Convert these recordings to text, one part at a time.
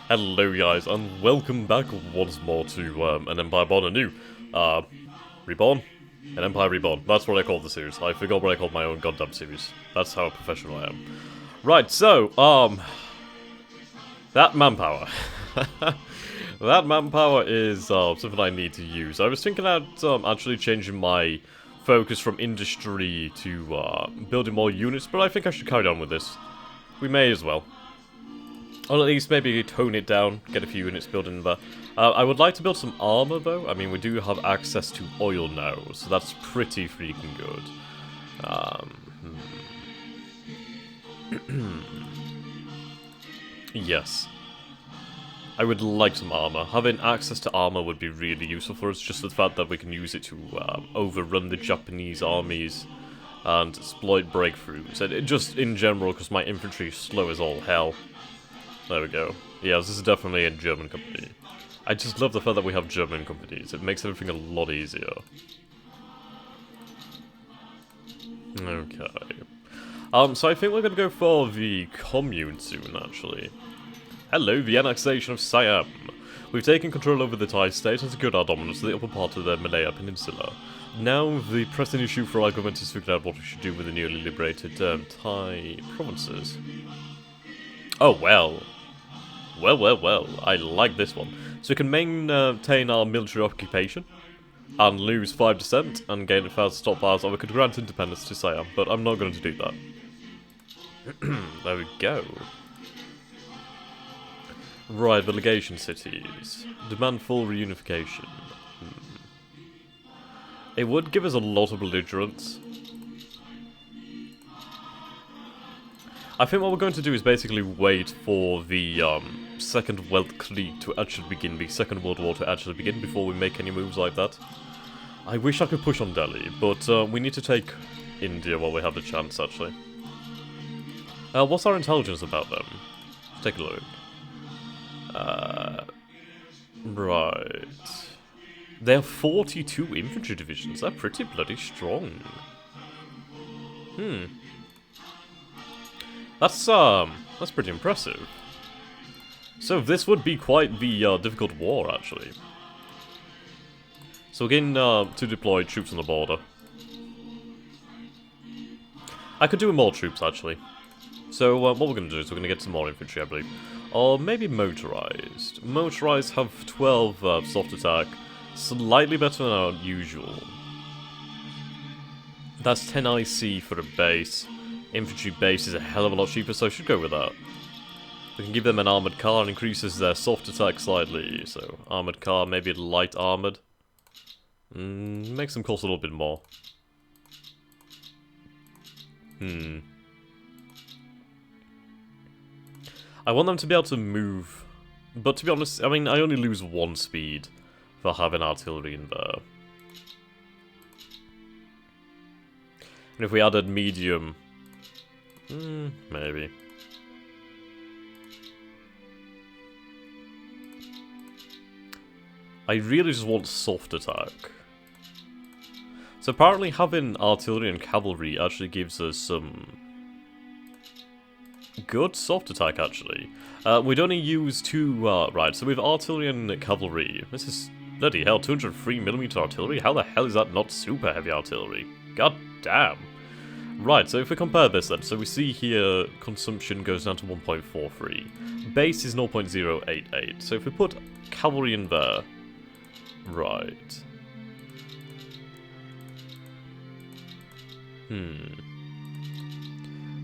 Hello guys, and welcome back once more to an Empire Born anew. Reborn? An Empire Reborn. That's what I called the series. I forgot what I called my own goddamn series. That's how professional I am. Right, so, that manpower. That manpower is something I need to use. I was thinking about actually changing my focus from industry to building more units, but I think I should carry on with this. We may as well. Or at least maybe tone it down, get a few units built in there. I would like to build some armor though. I mean, we do have access to oil now, so that's pretty freaking good. Yes. I would like some armor. Having access to armor would be really useful for us, just the fact that we can use it to overrun the Japanese armies and exploit breakthroughs. And just in general, because my infantry is slow as all hell. There we go. Yeah, this is definitely a German company. I just love the fact that we have German companies. It makes everything a lot easier. Okay. So I think we're gonna go for the commune soon, actually. Hello, the annexation of Siam. We've taken control over the Thai state and secured our dominance to the upper part of the Malaya Peninsula. Now, the pressing issue for our government is figuring out what we should do with the newly liberated Thai provinces. Oh, well. Well, I like this one. So we can maintain our military occupation, and lose 5% and gain 1,000 stockpiles, or we could grant independence to Siam, but I'm not going to do that. There we go. Right, the legation cities. Demand full reunification. It would give us a lot of belligerence. I think what we're going to do is basically wait for the Second Weltkrieg to actually begin, the Second World War to actually begin before we make any moves like that. I wish I could push on Delhi, but we need to take India while we have the chance, actually. What's our intelligence about them? Let's take a look. Right. They have 42 infantry divisions. They're pretty bloody strong. That's pretty impressive. So this would be quite the difficult war, actually. So again, to deploy troops on the border. I could do with more troops, actually. So what we're going to do is we're going to get some more infantry, I believe. Or maybe motorized. Motorized have 12 soft attack, slightly better than our usual. That's 10 IC for a base. Infantry base is a hell of a lot cheaper, so I should go with that. We can give them an armoured car and increases their soft attack slightly. So, armoured car, maybe light armoured. Makes them cost a little bit more. I want them to be able to move. But to be honest, I mean, I only lose 1 speed for having artillery in there. And if we added medium... maybe. I really just want soft attack. So apparently having artillery and cavalry actually gives us some good soft attack, actually. We'd only use 2, right, so with artillery and cavalry, this is, bloody hell, 203mm artillery? How the hell is that not super heavy artillery? God damn. Right, so if we compare this then, so we see here consumption goes down to 1.43. Base is 0.088, so if we put cavalry in there, right.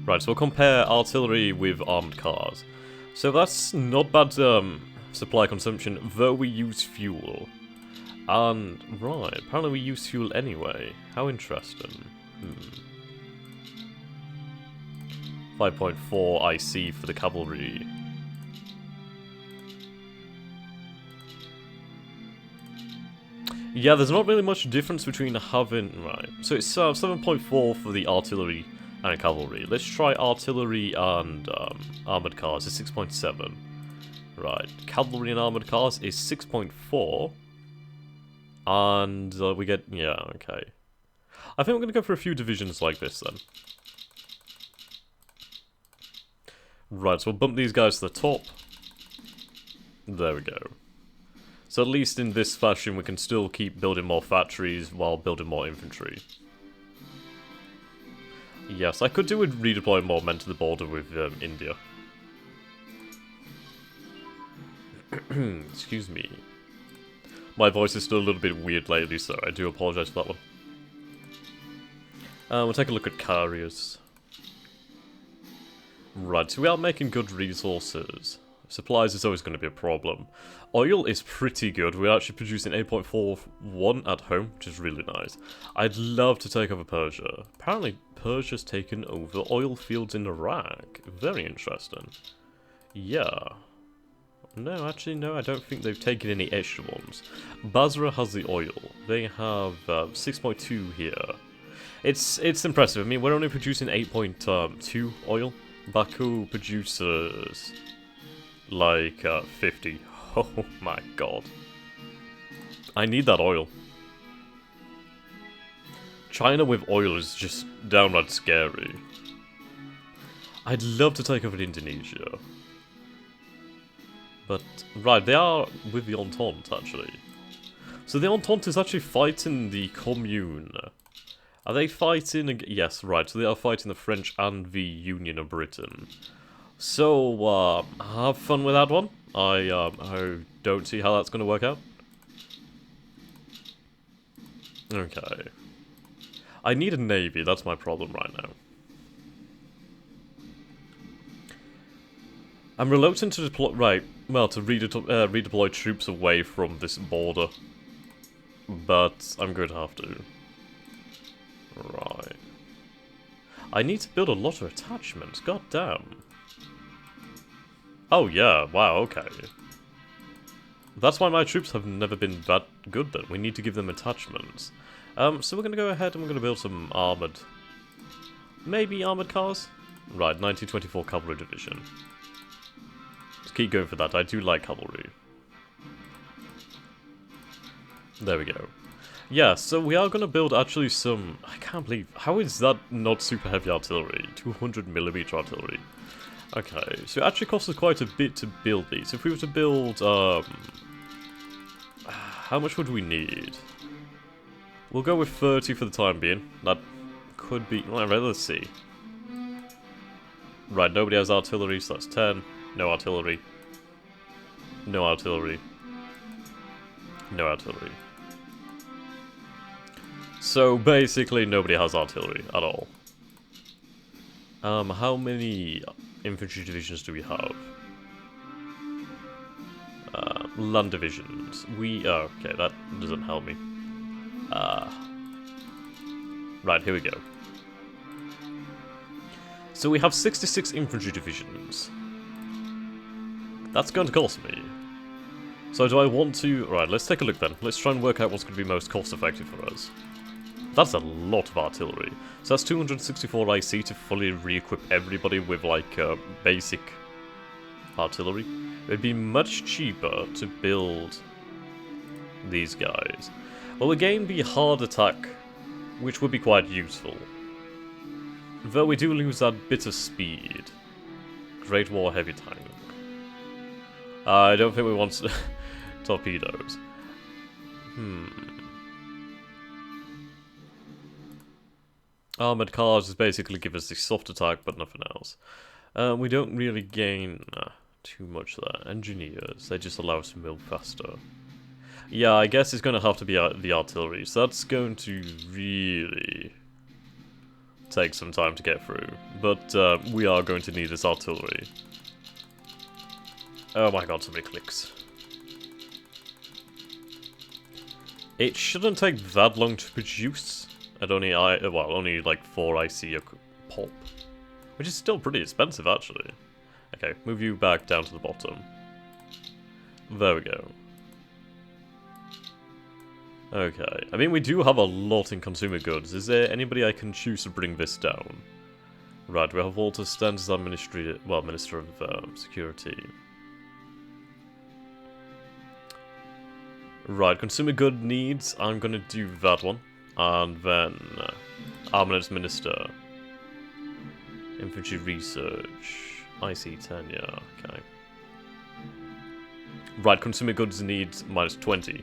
Right, so we'll compare artillery with armed cars. So that's not bad supply consumption, though we use fuel. And, right, apparently we use fuel anyway. How interesting. 5.4 IC for the cavalry. Yeah, there's not really much difference between having... Right, so it's 7.4 for the artillery and cavalry. Let's try artillery and armoured cars. It's 6.7. Right, cavalry and armoured cars is 6.4. And we get... Yeah, okay. I think we're going to go for a few divisions like this then. Right, so we'll bump these guys to the top. There we go. So at least in this fashion we can still keep building more factories while building more infantry. Yes, I could do with redeploying more men to the border with India. Excuse me. My voice is still a little bit weird lately, so I do apologise for that one. We'll take a look at carriers. Right, so we are making good resources. Supplies is always going to be a problem. Oil is pretty good. We're actually producing 8.41 at home, which is really nice. I'd love to take over Persia. Apparently, Persia's taken over oil fields in Iraq. Very interesting. Yeah. No, actually, no, I don't think they've taken any extra ones. Basra has the oil. They have 6.2 here. It's impressive. I mean, we're only producing 8.2 oil. Baku produces like 50. Oh my god. I need that oil. China with oil is just downright scary. I'd love to take over Indonesia. But, right, they are with the Entente, actually. So the Entente is actually fighting the Commune. Are they fighting? Yes, right, so they are fighting the French and the Union of Britain. So, have fun with that one. I don't see how that's going to work out. Okay. I need a navy, that's my problem right now. I'm reluctant to deploy, to redeploy troops away from this border. But I'm going to have to. Right. I need to build a lot of attachments, god damn. Oh yeah, wow, okay. That's why my troops have never been that good then. We need to give them attachments. So we're going to go ahead and we're going to build some armoured... Maybe armoured cars? Right, 1924 Cavalry Division. Let's keep going for that, I do like cavalry. There we go. Yeah, so we are going to build actually some... I can't believe... How is that not super heavy artillery? 200mm artillery. Okay, so it actually costs us quite a bit to build these. If we were to build... how much would we need? We'll go with 30 for the time being. That could be... Right, let's see. Right, nobody has artillery, so that's 10. No artillery. No artillery. No artillery. So basically nobody has artillery at all. How many infantry divisions do we have? Land divisions. Oh, okay, that doesn't help me. Right, here we go. So we have 66 infantry divisions. That's going to cost me. So do I want to... Right, let's take a look then. Let's try and work out what's going to be most cost effective for us. That's a lot of artillery. So that's 264 IC to fully re-equip everybody with like basic artillery. It would be much cheaper to build these guys. Well, again, be hard attack, which would be quite useful. Though we do lose that bit of speed. Great War Heavy Tank. I don't think we want torpedoes. Armoured cars just basically give us the soft attack, but nothing else. We don't really gain too much there. Engineers, they just allow us to move faster. Yeah, I guess it's going to have to be the artillery, so that's going to really take some time to get through. But we are going to need this artillery. Oh my god, so many clicks. It shouldn't take that long to produce. At only like 4 IC a pop. Which is still pretty expensive, actually. Okay, move you back down to the bottom. There we go. Okay, I mean, we do have a lot in consumer goods. Is there anybody I can choose to bring this down? Right, we have Walter Stens as our Minister of Security. Right, consumer good needs, I'm gonna do that one. And then, Armaments Minister. Infantry Research. IC tenure, okay. Right, consumer goods need -20.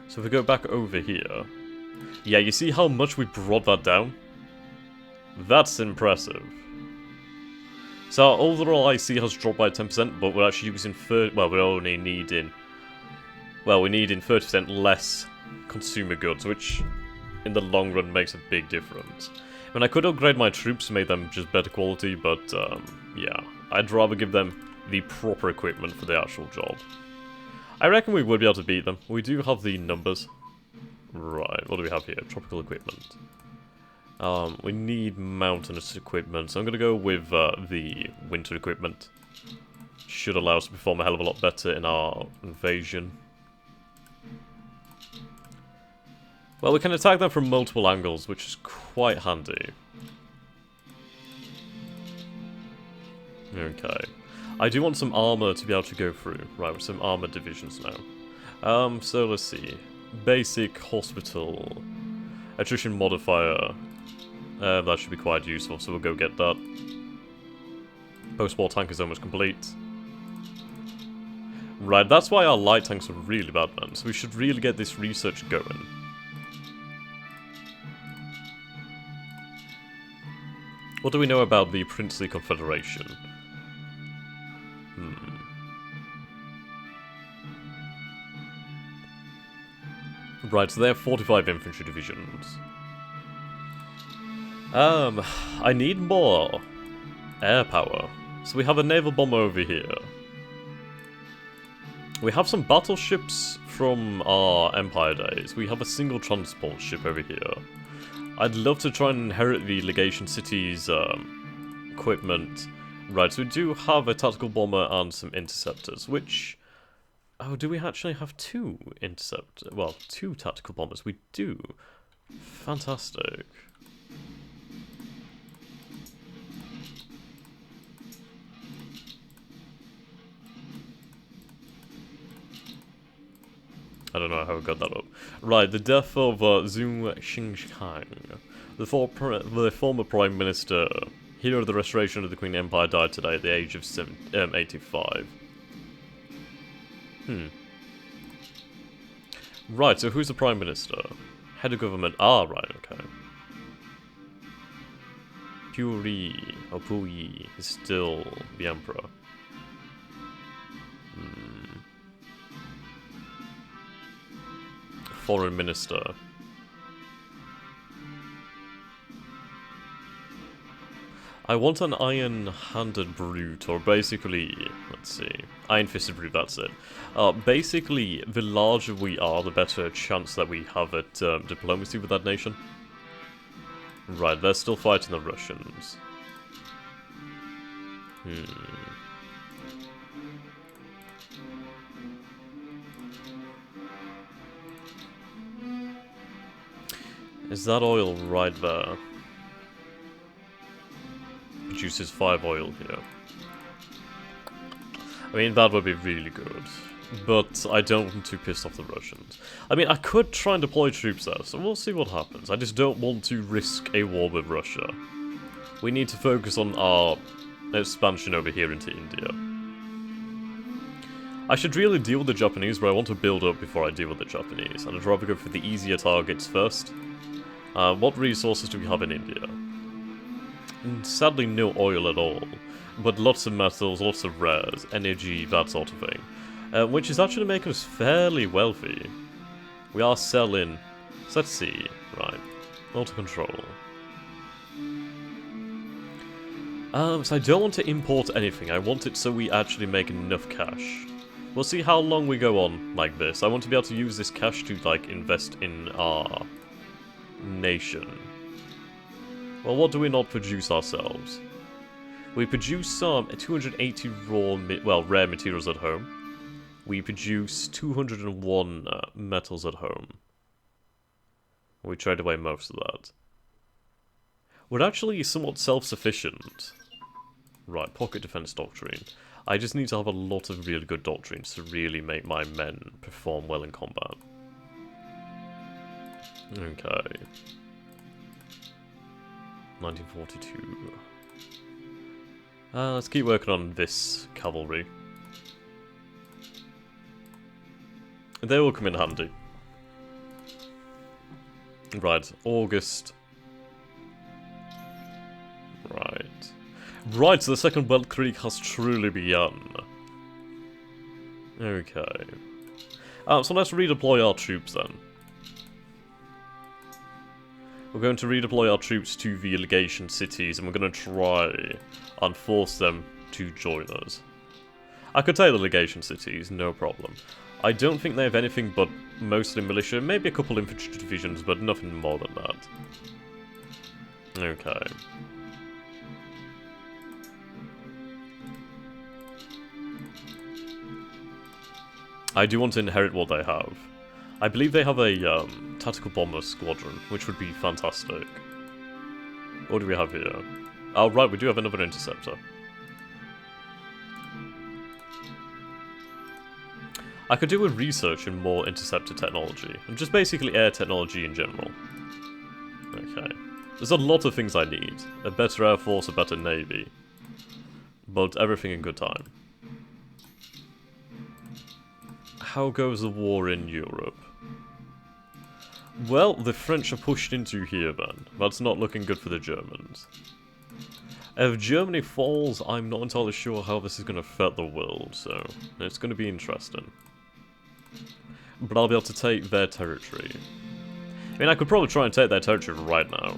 So if we go back over here... Yeah, you see how much we brought that down? That's impressive. So our overall IC has dropped by 10%, but we're actually using well, we're only needing... Well, we're needing 30% less consumer goods, which in the long run makes a big difference. I mean, I could upgrade my troops to make them just better quality, but yeah, I'd rather give them the proper equipment for the actual job. I reckon we would be able to beat them. We do have the numbers. Right, what do we have here? Tropical equipment. We need mountainous equipment, so I'm going to go with the winter equipment. Should allow us to perform a hell of a lot better in our invasion. Well, we can attack them from multiple angles, which is quite handy. Okay. I do want some armor to be able to go through. Right, with some armor divisions now. So let's see. Basic hospital. Attrition modifier. That should be quite useful, so we'll go get that. Post-war tank is almost complete. Right, that's why our light tanks are really bad, man. So we should really get this research going. What do we know about the Princely Confederation? Right, so they have 45 infantry divisions. I need more air power. So we have a naval bomber over here. We have some battleships from our Empire days. We have a single transport ship over here. I'd love to try and inherit the Legation City's equipment. Right, so we do have a tactical bomber and some interceptors, which... Oh, do we actually have two interceptors? Well, two tactical bombers. We do. Fantastic. I don't know how I got that up. Right, the death of Zhu Xingshang, the former Prime Minister, hero of the restoration of the Qing Empire, died today at the age of 85. Right, so who's the Prime Minister? Head of government. Ah, right, okay. Puyi, or Puyi, is still the Emperor. Foreign Minister. I want an iron-handed brute, or basically, let's see, iron-fisted brute, that's it. Basically, the larger we are, the better chance that we have at diplomacy with that nation. Right, they're still fighting the Russians. Is that oil right there? Produces 5 oil here. I mean, that would be really good. But I don't want to piss off the Russians. I mean, I could try and deploy troops there, so we'll see what happens. I just don't want to risk a war with Russia. We need to focus on our expansion over here into India. I should really deal with the Japanese, but I want to build up before I deal with the Japanese. And I'd rather go for the easier targets first. What resources do we have in India? Sadly, no oil at all. But lots of metals, lots of rares, energy, that sort of thing. Which is actually making us fairly wealthy. We are selling... So let's see. Right. Auto control. So I don't want to import anything. I want it so we actually make enough cash. We'll see how long we go on like this. I want to be able to use this cash to, like, invest in our nation. Well, what do we not produce ourselves? We produce 280 rare materials at home. We produce 201 metals at home. We trade away most of that. We're actually somewhat self-sufficient. Right, pocket defense doctrine. I just need to have a lot of really good doctrines to really make my men perform well in combat. Okay. 1942. Let's keep working on this cavalry. They will come in handy. Right, August. Right. Right, so the Second Belt Creek has truly begun. Okay. So let's redeploy our troops then. We're going to redeploy our troops to the legation cities, and we're going to try and force them to join us. I could take the legation cities, no problem. I don't think they have anything but mostly militia, maybe a couple infantry divisions, but nothing more than that. Okay. I do want to inherit what they have. I believe they have a tactical bomber squadron, which would be fantastic. What do we have here? Oh, right, we do have another interceptor. I could do a research in more interceptor technology, and just basically air technology in general. Okay. There's a lot of things I need. A better air force, a better navy. But everything in good time. How goes the war in Europe? Well, the French are pushed into here then. That's not looking good for the Germans. If Germany falls, I'm not entirely sure how this is going to affect the world, so it's going to be interesting. But I'll be able to take their territory. I mean, I could probably try and take their territory right now.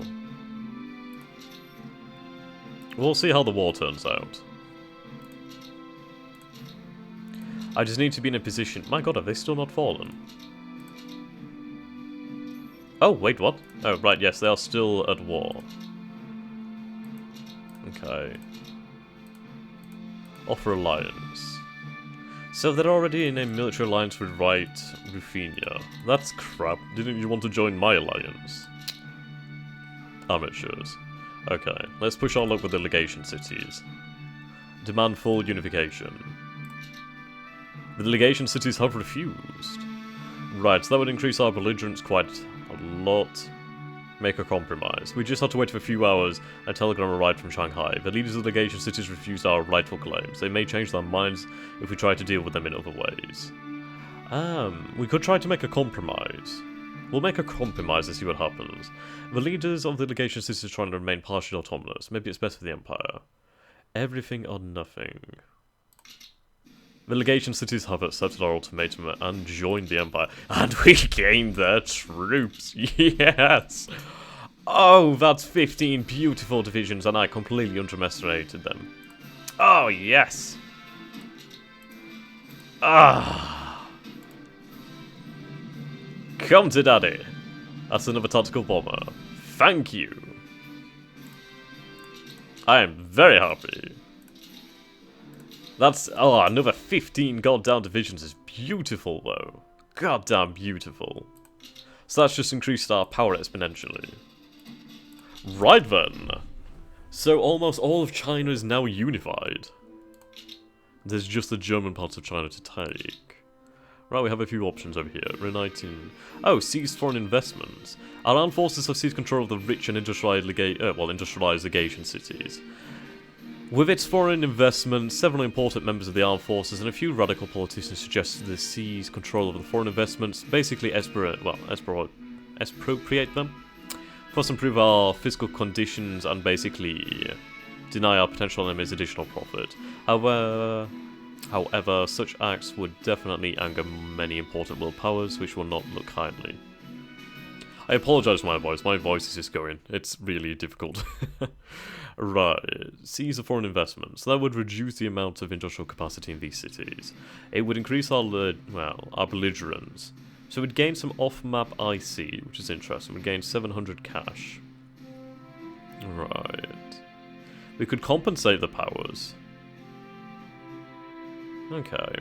We'll see how the war turns out. I just need to be in a position... My god, have they still not fallen? Oh, wait, what? Oh, right, yes, they are still at war. Okay. Offer alliance. So they're already in a military alliance with Ruthenia. That's crap. Didn't you want to join my alliance? Amateurs. Okay, let's push our luck with the legation cities. Demand full unification. The legation cities have refused. Right, so that would increase our belligerence quite a lot. Make a compromise. We just have to wait for a few hours. A telegram arrived from Shanghai. The leaders of the legation cities refused our rightful claims. They may change their minds if we try to deal with them in other ways. We could try to make a compromise. We'll make a compromise and see what happens. The leaders of the legation cities are trying to remain partially autonomous. Maybe it's better for the Empire. Everything or nothing. The legation cities have accepted our ultimatum and joined the Empire. And we gained their troops. Yes! Oh, that's 15 beautiful divisions, and I completely underestimated them. Oh, yes! Ah! Come to daddy. That's another tactical bomber. Thank you. I am very happy. That's, oh, another 15 goddamn divisions is beautiful, though. Goddamn beautiful. So that's just increased our power exponentially. Right then. So almost all of China is now unified. There's just the German parts of China to take. Right, we have a few options over here. Reuniting. Oh, seized foreign investments. Our armed forces have seized control of the rich and industrialized legation cities. With its foreign investment, several important members of the armed forces and a few radical politicians suggested they seize control of the foreign investments, basically expropriate them, first improve our fiscal conditions and basically deny our potential enemies additional profit. However, such acts would definitely anger many important world powers, which will not look kindly. I apologise for my voice is just going, it's really difficult. Right, seize the foreign investments. That would reduce the amount of industrial capacity in these cities. It would increase our belligerence. So we'd gain some off-map IC, which is interesting. We'd gain 700 cash. Right. We could compensate the powers. Okay.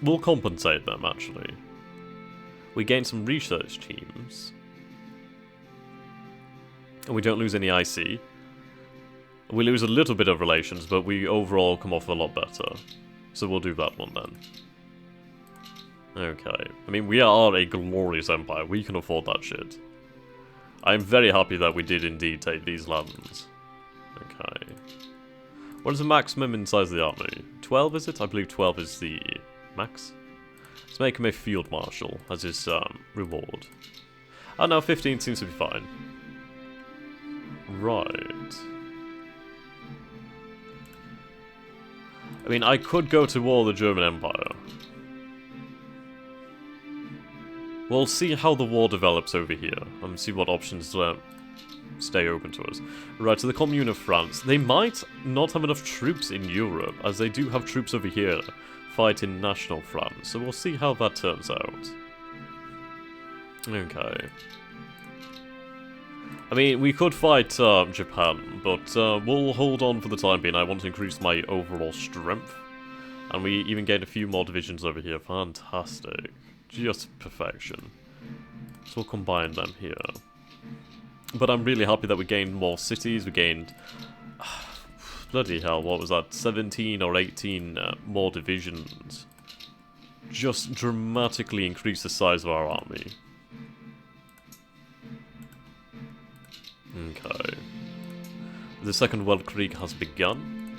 We'll compensate them, actually. We gain some research teams. And we don't lose any IC. We lose a little bit of relations, but we overall come off a lot better. So we'll do that one then. Okay. I mean, we are a glorious empire. We can afford that shit. I'm very happy that we did indeed take these lands. Okay. What is the maximum in size of the army? 12 is it? I believe 12 is the max. Let's make him a field marshal as his reward. Oh no, 15 seems to be fine. Right. I mean, I could go to war with the German Empire. We'll see how the war develops over here, and see what options stay open to us. Right, so the Commune of France. They might not have enough troops in Europe, as they do have troops over here fighting national France, so we'll see how that turns out. Okay. I mean, we could fight Japan, but we'll hold on for the time being. I want to increase my overall strength. And we even gained a few more divisions over here. Fantastic. Just perfection. So we'll combine them here. But I'm really happy that we gained more cities. We gained... bloody hell, what was that? 17 or 18 more divisions. Just dramatically increase the size of our army. Okay. The Second World Krieg has begun.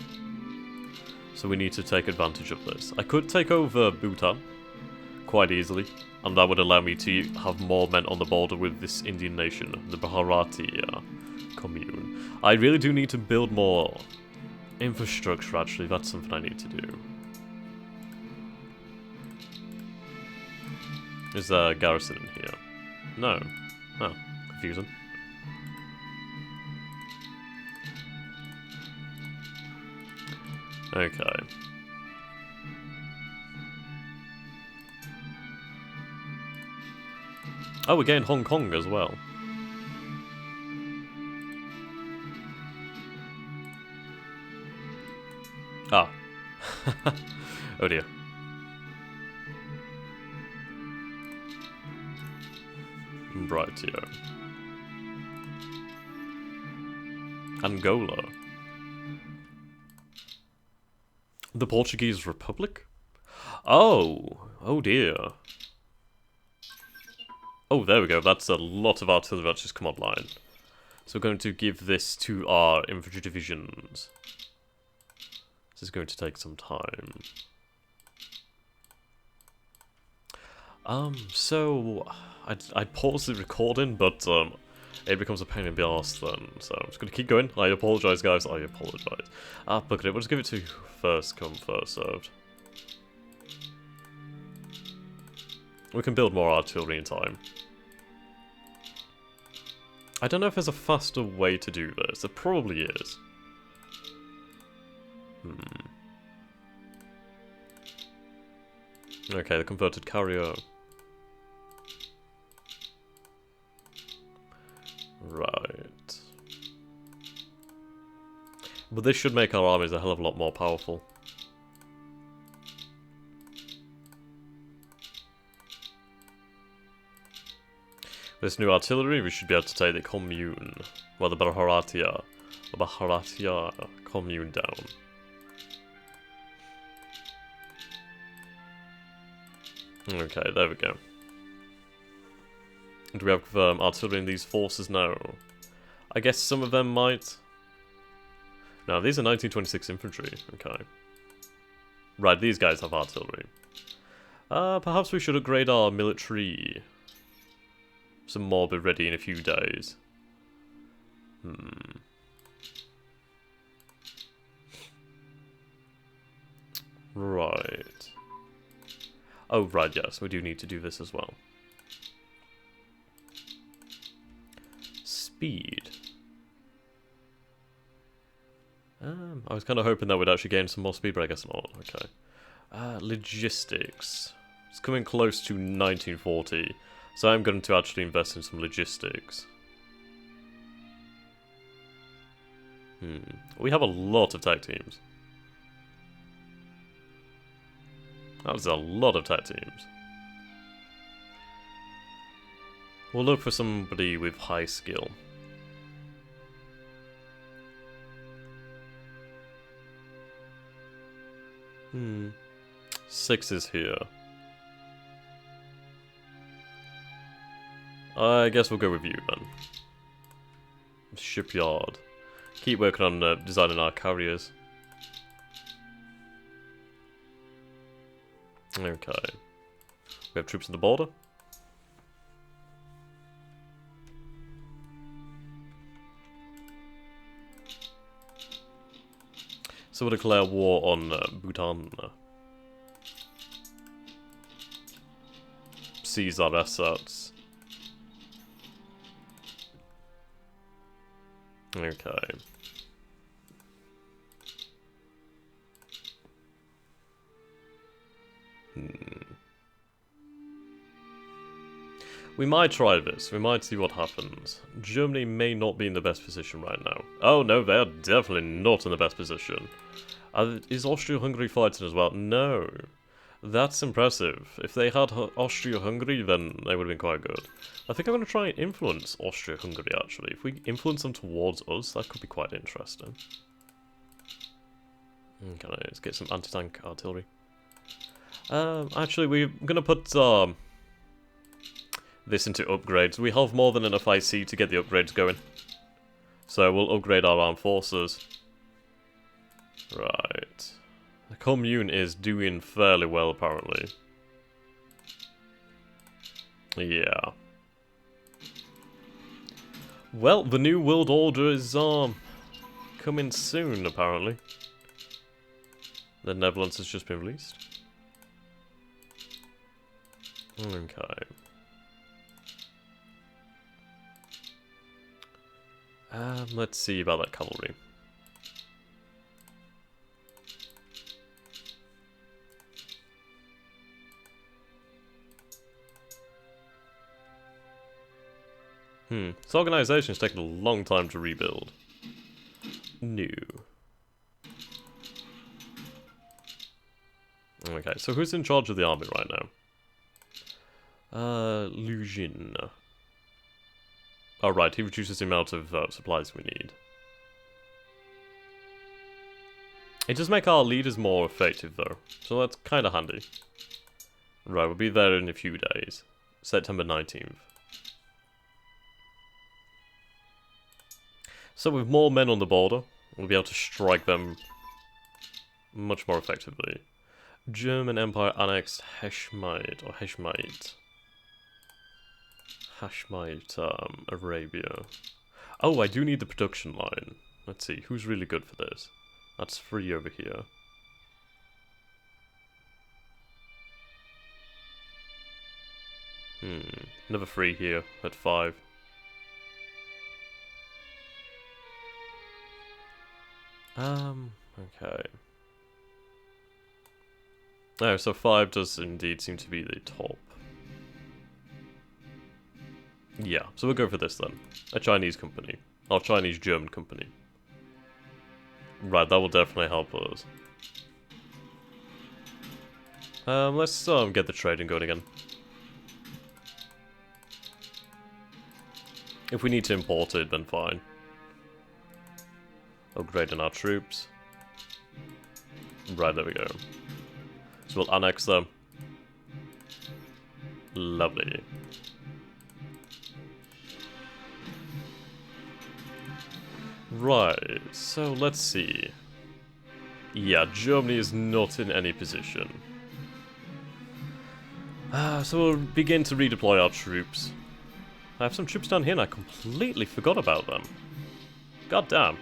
So we need to take advantage of this. I could take over Bhutan quite easily, and that would allow me to have more men on the border with this Indian nation, the Bharati commune. I really do need to build more infrastructure, actually. That's something I need to do. Is there a garrison in here? No. Oh, confusing. Okay. Oh, we gained Hong Kong as well. Ah. Oh dear. Rightio. Angola. The Portuguese Republic? Oh! Oh dear. Oh, there we go. That's a lot of artillery that's just come online. So we're going to give this to our infantry divisions. This is going to take some time. So... I'd pause the recording, but, it becomes a pain in the arse then, so I'm just gonna keep going. I apologise, guys, I apologise. Look at it, we'll just give it to first come, first served. We can build more artillery in time. I don't know if there's a faster way to do this. There probably is. Okay, the converted carrier. Right. But this should make our armies a hell of a lot more powerful. With this new artillery, we should be able to take the commune, well, the Bharatiya commune down. Okay, there we go. Do we have artillery in these forces? No. I guess some of them might. No, these are 1926 infantry. Okay. Right, these guys have artillery. Perhaps we should upgrade our military. Some more will be ready in a few days. Right. Oh, right, yes, we do need to do this as well. Speed. I was kind of hoping that we'd actually gain some more speed, but I guess not. Okay. Logistics. It's coming close to 1940, so I'm going to actually invest in some logistics. We have a lot of tech teams. That's a lot of tech teams. We'll look for somebody with high skill. 6 is here. I guess we'll go with you then. Shipyard. Keep working on designing our carriers. Okay. We have troops on the border. So we'll declare war on Bhutan. Seize our assets. Okay. We might try this. We might see what happens. Germany may not be in the best position right now. Oh no, they are definitely not in the best position. Is Austria-Hungary fighting as well? No. That's impressive. If they had Austria-Hungary, then they would have been quite good. I think I'm going to try and influence Austria-Hungary, actually. If we influence them towards us, that could be quite interesting. Okay, let's get some anti-tank artillery. Actually, we're going to put this into upgrades. We have more than enough IC to get the upgrades going. So we'll upgrade our armed forces. Right. The commune is doing fairly well, apparently. Yeah. Well, the new world order is coming soon, apparently. The Netherlands has just been released. Okay. Let's see about that cavalry. This organization is taking a long time to rebuild. New. Okay, so who's in charge of the army right now? Lujin. Oh right, he reduces the amount of supplies we need. It does make our leaders more effective though, so that's kind of handy. Right, we'll be there in a few days. September 19th. So with more men on the border, we'll be able to strike them much more effectively. German Empire annexed Hashmite, or Hashmite. Hashmite, Arabia. Oh, I do need the production line. Let's see, who's really good for this? That's 3 over here. Another 3 here, at 5. Okay. Oh, so 5 does indeed seem to be the top. Yeah, so we'll go for this then. A Chinese company. Or Chinese-German company. Right, that will definitely help us. Let's get the trading going again. If we need to import it, then fine. Upgrading our troops. Right, there we go. So we'll annex them. Lovely. Right, so let's see. Yeah, Germany is not in any position. So we'll begin to redeploy our troops. I have some troops down here and I completely forgot about them. God damn.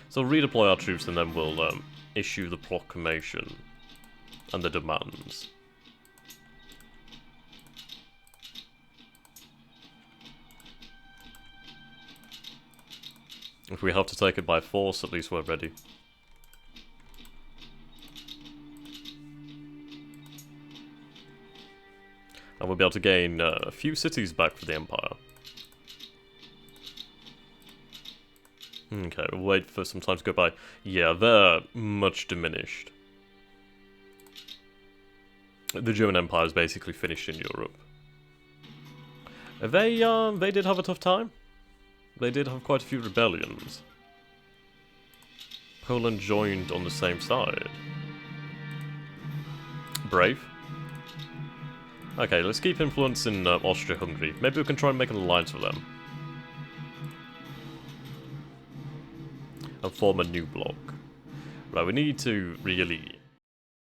So we'll redeploy our troops and then we'll issue the proclamation and the demands. If we have to take it by force, at least we're ready. And we'll be able to gain a few cities back for the Empire. Okay, we'll wait for some time to go by. Yeah, they're much diminished. The German Empire is basically finished in Europe. They did have a tough time. They did have quite a few rebellions. Poland joined on the same side. Brave. Okay, let's keep influencing Austria-Hungary. Maybe we can try and make an alliance with them. And form a new bloc. Right, we need to really